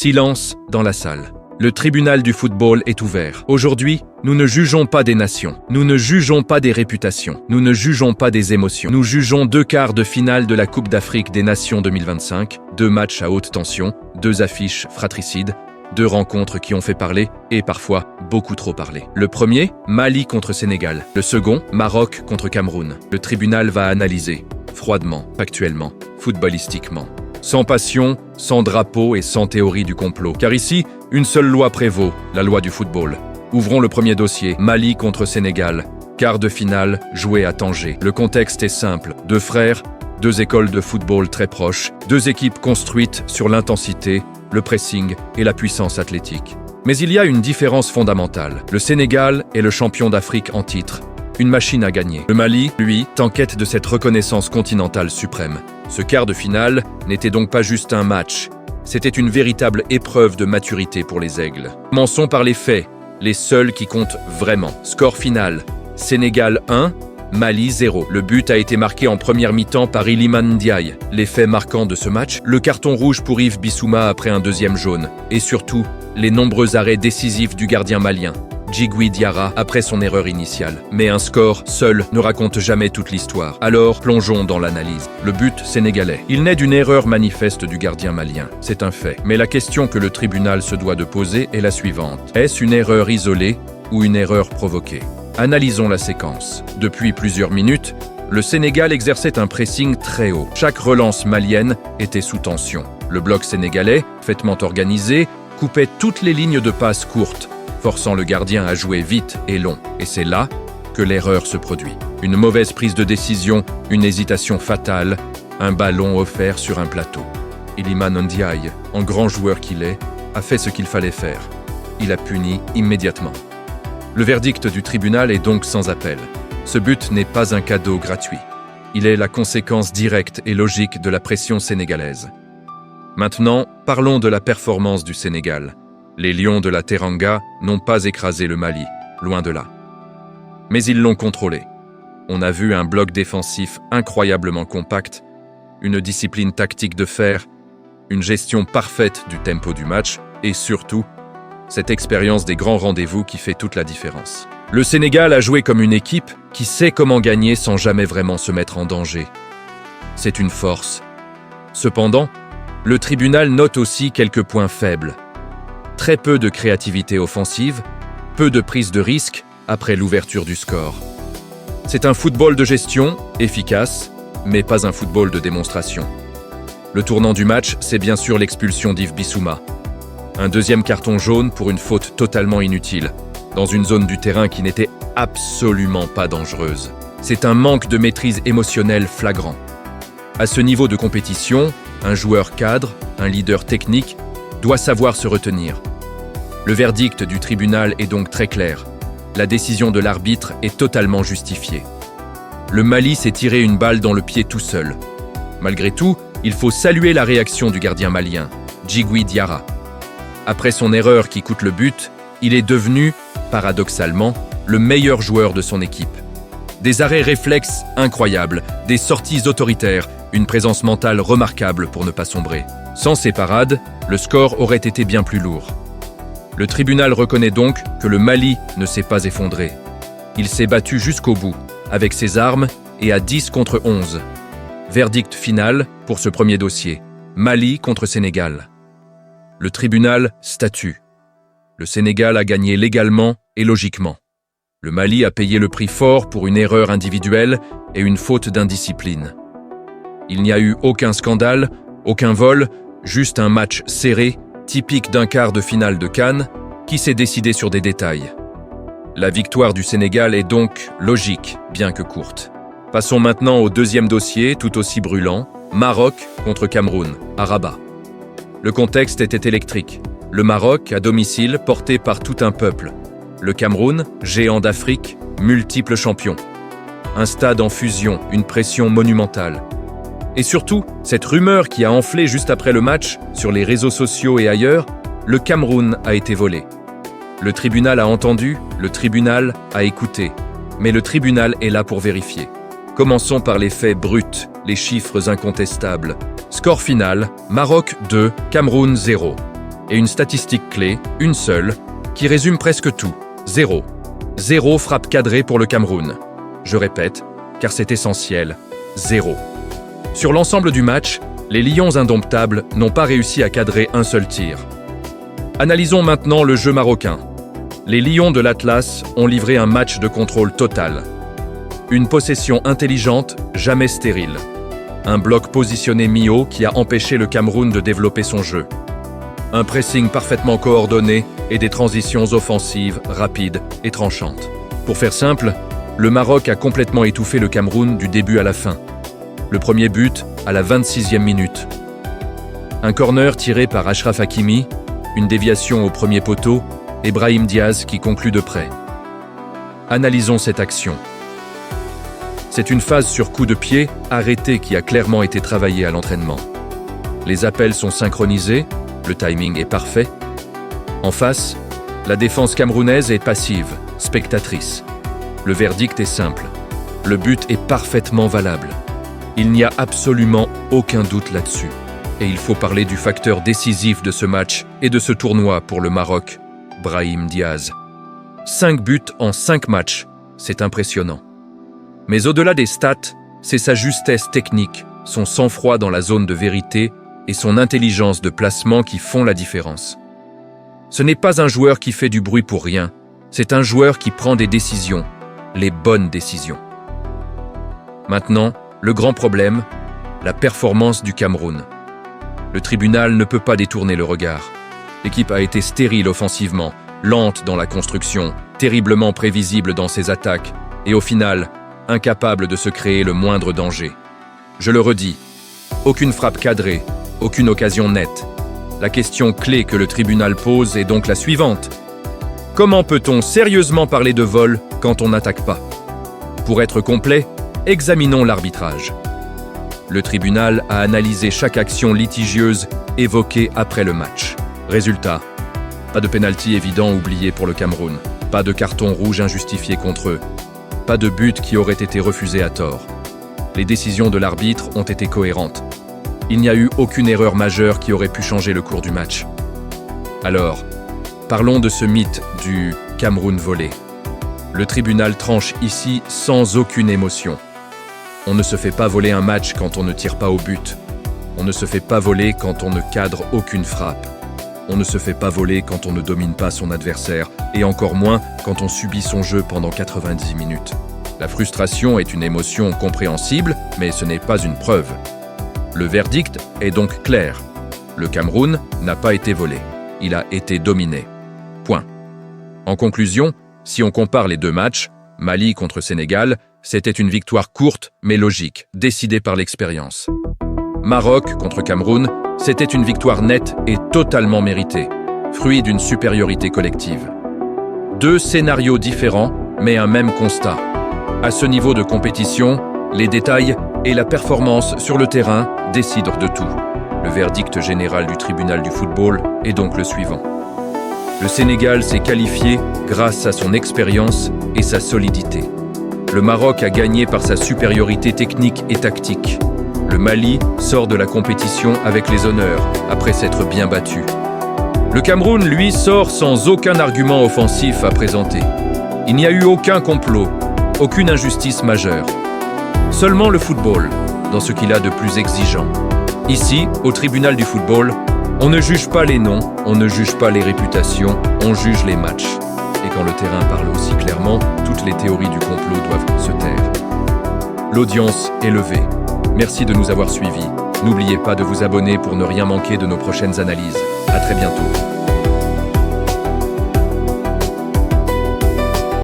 Silence dans la salle. Le tribunal du football est ouvert. Aujourd'hui, nous ne jugeons pas des nations. Nous ne jugeons pas des réputations. Nous ne jugeons pas des émotions. Nous jugeons 2 quarts de finale de la Coupe d'Afrique des Nations 2025, 2 matchs à haute tension, 2 affiches fratricides, 2 rencontres qui ont fait parler, et parfois beaucoup trop parler. Le premier, Mali contre Sénégal. Le second, Maroc contre Cameroun. Le tribunal va analyser, froidement, factuellement, footballistiquement. Sans passion, sans drapeau et sans théorie du complot. Car ici, une seule loi prévaut, la loi du football. Ouvrons le premier dossier, Mali contre Sénégal. Quart de finale, joué à Tanger. Le contexte est simple, 2 frères, 2 écoles de football très proches, 2 équipes construites sur l'intensité, le pressing et la puissance athlétique. Mais il y a une différence fondamentale. Le Sénégal est le champion d'Afrique en titre, une machine à gagner. Le Mali, lui, est en quête de cette reconnaissance continentale suprême. Ce quart de finale n'était donc pas juste un match, c'était une véritable épreuve de maturité pour les Aigles. Commençons par les faits, les seuls qui comptent vraiment. Score final, Sénégal 1, Mali 0. Le but a été marqué en première mi-temps par Iliman Ndiaye. Les faits marquants de ce match, le carton rouge pour Yves Bissouma après un 2e jaune. Et surtout, les nombreux arrêts décisifs du gardien malien, Djigui Diarra, après son erreur initiale. Mais un score seul ne raconte jamais toute l'histoire. Alors, plongeons dans l'analyse. Le but sénégalais. Il naît d'une erreur manifeste du gardien malien. C'est un fait. Mais la question que le tribunal se doit de poser est la suivante. Est-ce une erreur isolée ou une erreur provoquée? Analysons la séquence. Depuis plusieurs minutes, le Sénégal exerçait un pressing très haut. Chaque relance malienne était sous tension. Le bloc sénégalais, parfaitement organisé, coupait toutes les lignes de passe courtes, forçant le gardien à jouer vite et long. Et c'est là que l'erreur se produit. Une mauvaise prise de décision, une hésitation fatale, un ballon offert sur un plateau. Iliman Ndiaye, en grand joueur qu'il est, a fait ce qu'il fallait faire. Il a puni immédiatement. Le verdict du tribunal est donc sans appel. Ce but n'est pas un cadeau gratuit. Il est la conséquence directe et logique de la pression sénégalaise. Maintenant, parlons de la performance du Sénégal. Les Lions de la Teranga n'ont pas écrasé le Mali, loin de là. Mais ils l'ont contrôlé. On a vu un bloc défensif incroyablement compact, une discipline tactique de fer, une gestion parfaite du tempo du match et surtout, cette expérience des grands rendez-vous qui fait toute la différence. Le Sénégal a joué comme une équipe qui sait comment gagner sans jamais vraiment se mettre en danger. C'est une force. Cependant, le tribunal note aussi quelques points faibles. Très peu de créativité offensive, peu de prise de risque après l'ouverture du score. C'est un football de gestion, efficace, mais pas un football de démonstration. Le tournant du match, c'est bien sûr l'expulsion d'Yves Bissouma. Un 2e carton jaune pour une faute totalement inutile, dans une zone du terrain qui n'était absolument pas dangereuse. C'est un manque de maîtrise émotionnelle flagrant. À ce niveau de compétition, un joueur cadre, un leader technique, doit savoir se retenir. Le verdict du tribunal est donc très clair. La décision de l'arbitre est totalement justifiée. Le Mali s'est tiré une balle dans le pied tout seul. Malgré tout, il faut saluer la réaction du gardien malien, Djigui Diarra. Après son erreur qui coûte le but, il est devenu, paradoxalement, le meilleur joueur de son équipe. Des arrêts réflexes incroyables, des sorties autoritaires, une présence mentale remarquable pour ne pas sombrer. Sans ces parades, le score aurait été bien plus lourd. Le tribunal reconnaît donc que le Mali ne s'est pas effondré. Il s'est battu jusqu'au bout, avec ses armes et à 10 contre 11. Verdict final pour ce premier dossier, Mali contre Sénégal. Le tribunal statue. Le Sénégal a gagné légalement et logiquement. Le Mali a payé le prix fort pour une erreur individuelle et une faute d'indiscipline. Il n'y a eu aucun scandale, aucun vol, juste un match serré, typique d'un quart de finale de CAN, qui s'est décidé sur des détails. La victoire du Sénégal est donc logique, bien que courte. Passons maintenant au 2e dossier, tout aussi brûlant, Maroc contre Cameroun, à Rabat. Le contexte était électrique. Le Maroc, à domicile, porté par tout un peuple. Le Cameroun, géant d'Afrique, multiple champion. Un stade en fusion, une pression monumentale. Et surtout, cette rumeur qui a enflé juste après le match, sur les réseaux sociaux et ailleurs, le Cameroun a été volé. Le tribunal a entendu, le tribunal a écouté. Mais le tribunal est là pour vérifier. Commençons par les faits bruts, les chiffres incontestables. Score final, Maroc 2, Cameroun 0. Et une statistique clé, une seule, qui résume presque tout. 0. 0 frappe cadrée pour le Cameroun. Je répète, car c'est essentiel. 0. Sur l'ensemble du match, les Lions indomptables n'ont pas réussi à cadrer un seul tir. Analysons maintenant le jeu marocain. Les Lions de l'Atlas ont livré un match de contrôle total. Une possession intelligente, jamais stérile. Un bloc positionné mi-haut qui a empêché le Cameroun de développer son jeu. Un pressing parfaitement coordonné et des transitions offensives, rapides et tranchantes. Pour faire simple, le Maroc a complètement étouffé le Cameroun du début à la fin. Le premier but à la 26e minute. Un corner tiré par Achraf Hakimi, une déviation au premier poteau et Brahim Diaz qui conclut de près. Analysons cette action. C'est une phase sur coup de pied arrêté qui a clairement été travaillée à l'entraînement. Les appels sont synchronisés, le timing est parfait. En face, la défense camerounaise est passive, spectatrice. Le verdict est simple. Le but est parfaitement valable. Il n'y a absolument aucun doute là-dessus. Et il faut parler du facteur décisif de ce match et de ce tournoi pour le Maroc, Brahim Diaz. 5 buts en 5 matchs, c'est impressionnant. Mais au-delà des stats, c'est sa justesse technique, son sang-froid dans la zone de vérité et son intelligence de placement qui font la différence. Ce n'est pas un joueur qui fait du bruit pour rien, c'est un joueur qui prend des décisions, les bonnes décisions. Maintenant, le grand problème, la performance du Cameroun. Le tribunal ne peut pas détourner le regard. L'équipe a été stérile offensivement, lente dans la construction, terriblement prévisible dans ses attaques et au final, incapable de se créer le moindre danger. Je le redis, aucune frappe cadrée, aucune occasion nette. La question clé que le tribunal pose est donc la suivante. Comment peut-on sérieusement parler de vol quand on n'attaque pas? Pour être complet, examinons l'arbitrage. Le tribunal a analysé chaque action litigieuse évoquée après le match. Résultat, pas de pénalty évident oublié pour le Cameroun, pas de carton rouge injustifié contre eux, pas de but qui aurait été refusé à tort. Les décisions de l'arbitre ont été cohérentes. Il n'y a eu aucune erreur majeure qui aurait pu changer le cours du match. Alors, parlons de ce mythe du Cameroun volé. Le tribunal tranche ici sans aucune émotion. On ne se fait pas voler un match quand on ne tire pas au but. On ne se fait pas voler quand on ne cadre aucune frappe. On ne se fait pas voler quand on ne domine pas son adversaire, et encore moins quand on subit son jeu pendant 90 minutes. La frustration est une émotion compréhensible, mais ce n'est pas une preuve. Le verdict est donc clair. Le Cameroun n'a pas été volé. Il a été dominé. Point. En conclusion, si on compare les deux matchs, Mali contre Sénégal, c'était une victoire courte mais logique, décidée par l'expérience. Maroc contre Cameroun, c'était une victoire nette et totalement méritée, fruit d'une supériorité collective. Deux scénarios différents, mais un même constat. À ce niveau de compétition, les détails et la performance sur le terrain décident de tout. Le verdict général du tribunal du football est donc le suivant. Le Sénégal s'est qualifié grâce à son expérience et sa solidité. Le Maroc a gagné par sa supériorité technique et tactique. Le Mali sort de la compétition avec les honneurs, après s'être bien battu. Le Cameroun, lui, sort sans aucun argument offensif à présenter. Il n'y a eu aucun complot, aucune injustice majeure. Seulement le football, dans ce qu'il a de plus exigeant. Ici, au tribunal du football, on ne juge pas les noms, on ne juge pas les réputations, on juge les matchs. Et quand le terrain parle aussi clairement, toutes les théories du complot doivent se taire. L'audience est levée. Merci de nous avoir suivis. N'oubliez pas de vous abonner pour ne rien manquer de nos prochaines analyses. À très bientôt.